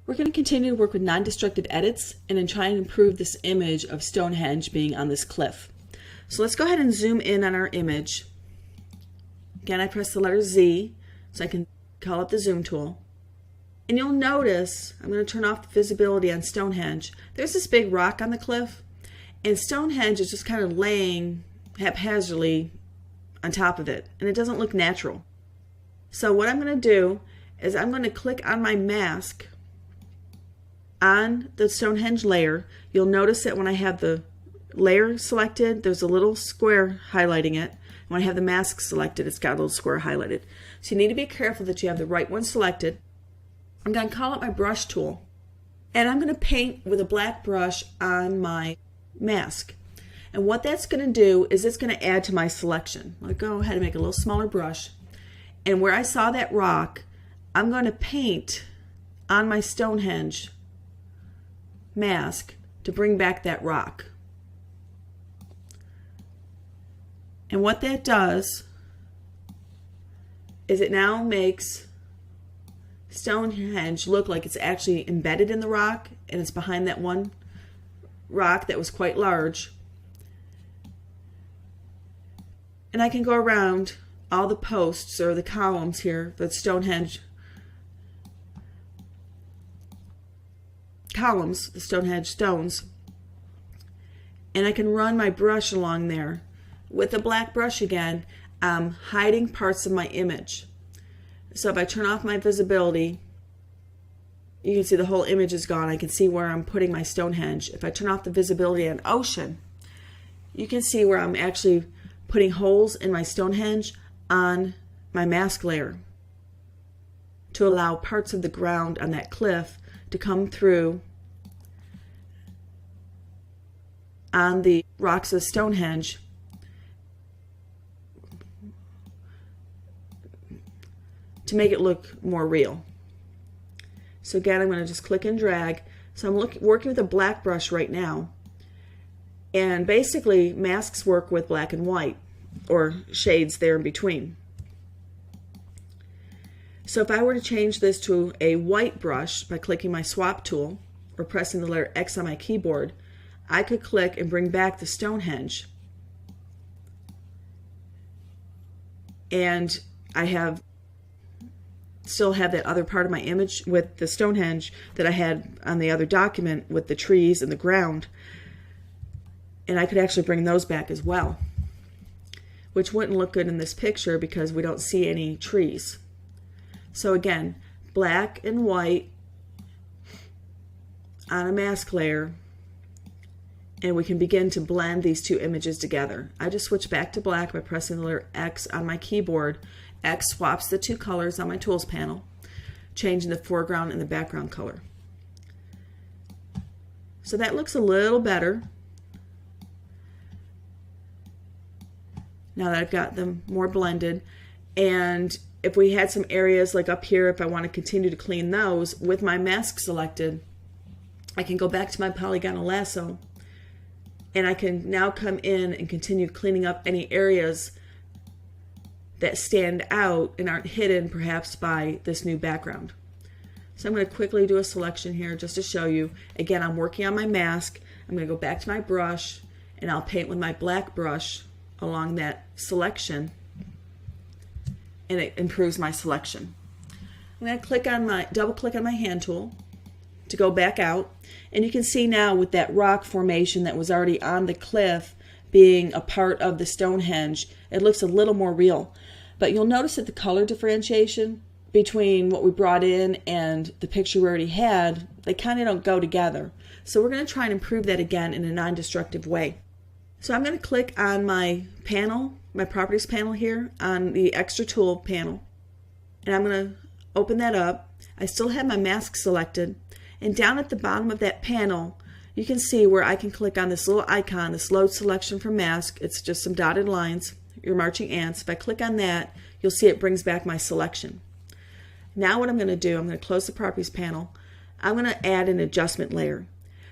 We're going to continue to work with non-destructive edits and then try and improve this image of Stonehenge being on this cliff. So let's go ahead and zoom in on our image. Again, I press the letter Z so I can call up the zoom tool. And you'll notice, I'm going to turn off the visibility on Stonehenge. There's this big rock on the cliff, and Stonehenge is just kind of laying haphazardly on top of it, and it doesn't look natural. So what I'm going to do is I'm going to click on my mask on the Stonehenge layer. You'll notice that when I have the layer selected, there's a little square highlighting it. When I have the mask selected, it's got a little square highlighted. So you need to be careful that you have the right one selected. I'm going to call up my brush tool, and I'm going to paint with a black brush on my mask. And what that's going to do is it's going to add to my selection. I'll go ahead and make a little smaller brush. And where I saw that rock, I'm going to paint on my Stonehenge mask to bring back that rock. And what that does is it now makes Stonehenge look like it's actually embedded in the rock, and it's behind that one rock that was quite large. And I can go around all the posts or the columns here, the Stonehenge columns, the Stonehenge stones, and I can run my brush along there. With the black brush again, I'm hiding parts of my image. So if I turn off my visibility, you can see the whole image is gone. I can see where I'm putting my Stonehenge. If I turn off the visibility on ocean, you can see where I'm actually putting holes in my Stonehenge on my mask layer to allow parts of the ground on that cliff to come through on the rocks of Stonehenge to make it look more real. So again, I'm going to just click and drag. So I'm working with a black brush right now. And basically, masks work with black and white, or shades there in between. So if I were to change this to a white brush by clicking my swap tool or pressing the letter X on my keyboard, I could click and bring back the Stonehenge. And I still have that other part of my image with the Stonehenge that I had on the other document with the trees and the ground. And I could actually bring those back as well, which wouldn't look good in this picture because we don't see any trees. So again, black and white on a mask layer, and we can begin to blend these two images together. I just switch back to black by pressing the letter X on my keyboard. X swaps the two colors on my tools panel, changing the foreground and the background color. So that looks a little better now that I've got them more blended. And if we had some areas like up here, if I want to continue to clean those with my mask selected, I can go back to my polygonal lasso, and I can now come in and continue cleaning up any areas that stand out and aren't hidden perhaps by this new background. So I'm going to quickly do a selection here just to show you. Again, I'm working on my mask. I'm going to go back to my brush, and I'll paint with my black brush along that selection, and it improves my selection. I'm going to double click on my hand tool to go back out, and you can see now with that rock formation that was already on the cliff being a part of the Stonehenge, it looks a little more real. But you'll notice that the color differentiation between what we brought in and the picture we already had, they kind of don't go together. So we're going to try and improve that again in a non-destructive way. So I'm going to click on my panel, my properties panel here on the extra tool panel, and I'm going to open that up. I still have my mask selected, and down at the bottom of that panel you can see where I can click on this little icon, this load selection from mask. It's just some dotted lines, your marching ants. If I click on that, you'll see it brings back my selection. Now what I'm going to do, I'm going to close the properties panel. I'm going to add an adjustment layer.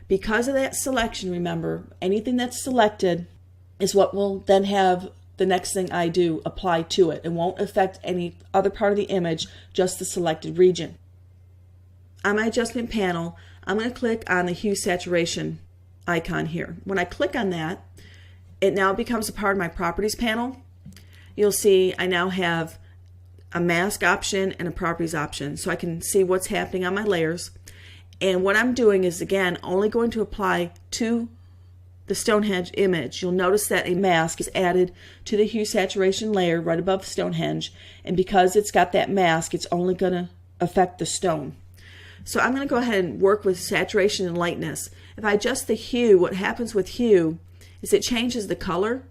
Because of that selection, remember, anything that's selected is what will then have the next thing I do apply to it. It won't affect any other part of the image, just the selected region. on my adjustment panel, I'm going to click on the hue saturation icon here. When I click on that, it now becomes a part of my properties panel. You'll see I now have a mask option and a properties option, so I can see what's happening on my layers. And what I'm doing is, again, only going to apply to the Stonehenge image. You'll notice that a mask is added to the hue saturation layer right above Stonehenge, and because it's got that mask, it's only going to affect the stone. So I'm going to go ahead and work with saturation and lightness. If I adjust the hue, what happens with hue is it changes the color,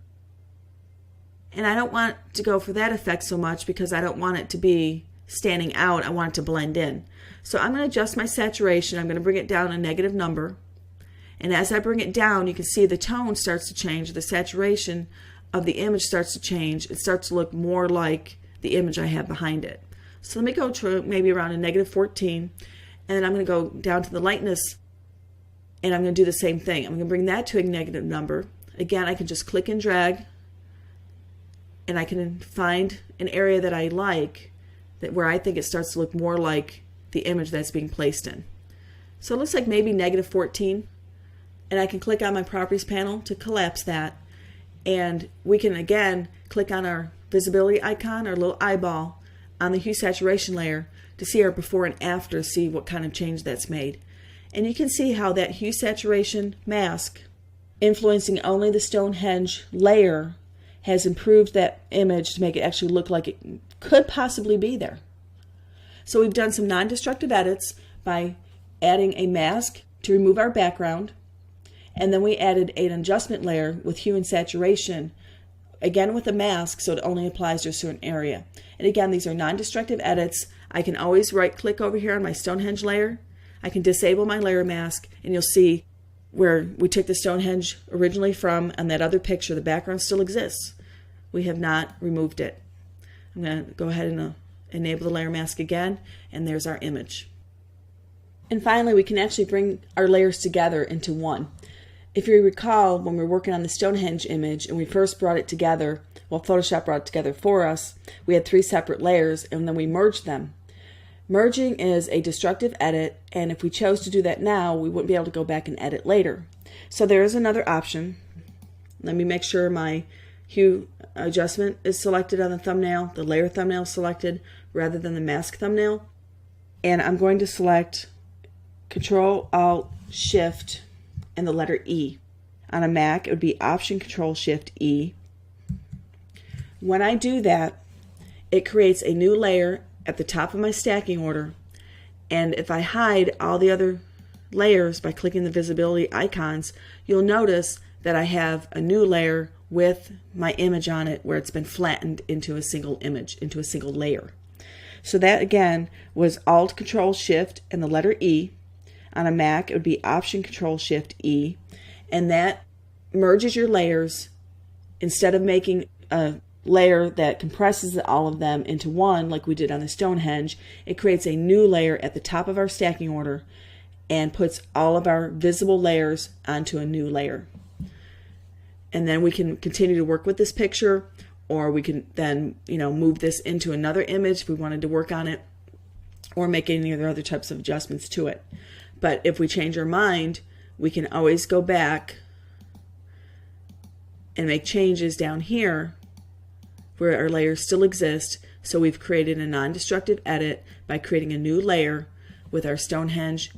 and I don't want to go for that effect so much because I don't want it to be standing out. I want it to blend in. So I'm going to adjust my saturation. I'm going to bring it down a negative number. And as I bring it down, you can see the tone starts to change. The saturation of the image starts to change. It starts to look more like the image I have behind it. So let me go to maybe around a negative 14. And then I'm going to go down to the lightness. And I'm going to do the same thing. I'm going to bring that to a negative number. Again, I can just click and drag. And I can find an area that I like, where I think it starts to look more like the image that's being placed in. So it looks like maybe negative 14. And I can click on my properties panel to collapse that. And we can again click on our visibility icon, our little eyeball on the hue saturation layer to see our before and after, see what kind of change that's made. And you can see how that hue saturation mask, influencing only the Stonehenge layer, has improved that image to make it actually look like it could possibly be there. So we've done some non-destructive edits by adding a mask to remove our background, and then we added an adjustment layer with hue and saturation, again with a mask, so it only applies to a certain area. And again, these are non-destructive edits. I can always right-click over here on my Stonehenge layer. I can disable my layer mask, and you'll see where we took the Stonehenge originally from, and that other picture, the background still exists. We have not removed it. I'm going to go ahead and enable the layer mask again, and there's our image. And finally, we can actually bring our layers together into one. If you recall, when we were working on the Stonehenge image and we first brought it together, well, Photoshop brought it together for us, we had 3 separate layers, and then we merged them. Merging is a destructive edit, and if we chose to do that now, we wouldn't be able to go back and edit later. So there is another option. Let me make sure my hue adjustment is selected on the thumbnail, the layer thumbnail is selected rather than the mask thumbnail. And I'm going to select Control-Alt-Shift and the letter E. On a Mac, it would be Option-Control-Shift-E. When I do that, it creates a new layer at the top of my stacking order, and if I hide all the other layers by clicking the visibility icons, you'll notice that I have a new layer with my image on it where it's been flattened into a single image, into a single layer. So that again was Alt-Control-Shift and the letter E. On a Mac, it would be Option-Control-Shift-E, and that merges your layers. Instead of making a layer that compresses all of them into one like we did on the Stonehenge, it creates a new layer at the top of our stacking order and puts all of our visible layers onto a new layer. And then we can continue to work with this picture, or we can then move this into another image if we wanted to work on it, or make any of the other types of adjustments to it. But if we change our mind, we can always go back and make changes down here where our layers still exist. So we've created a non-destructive edit by creating a new layer with our Stonehenge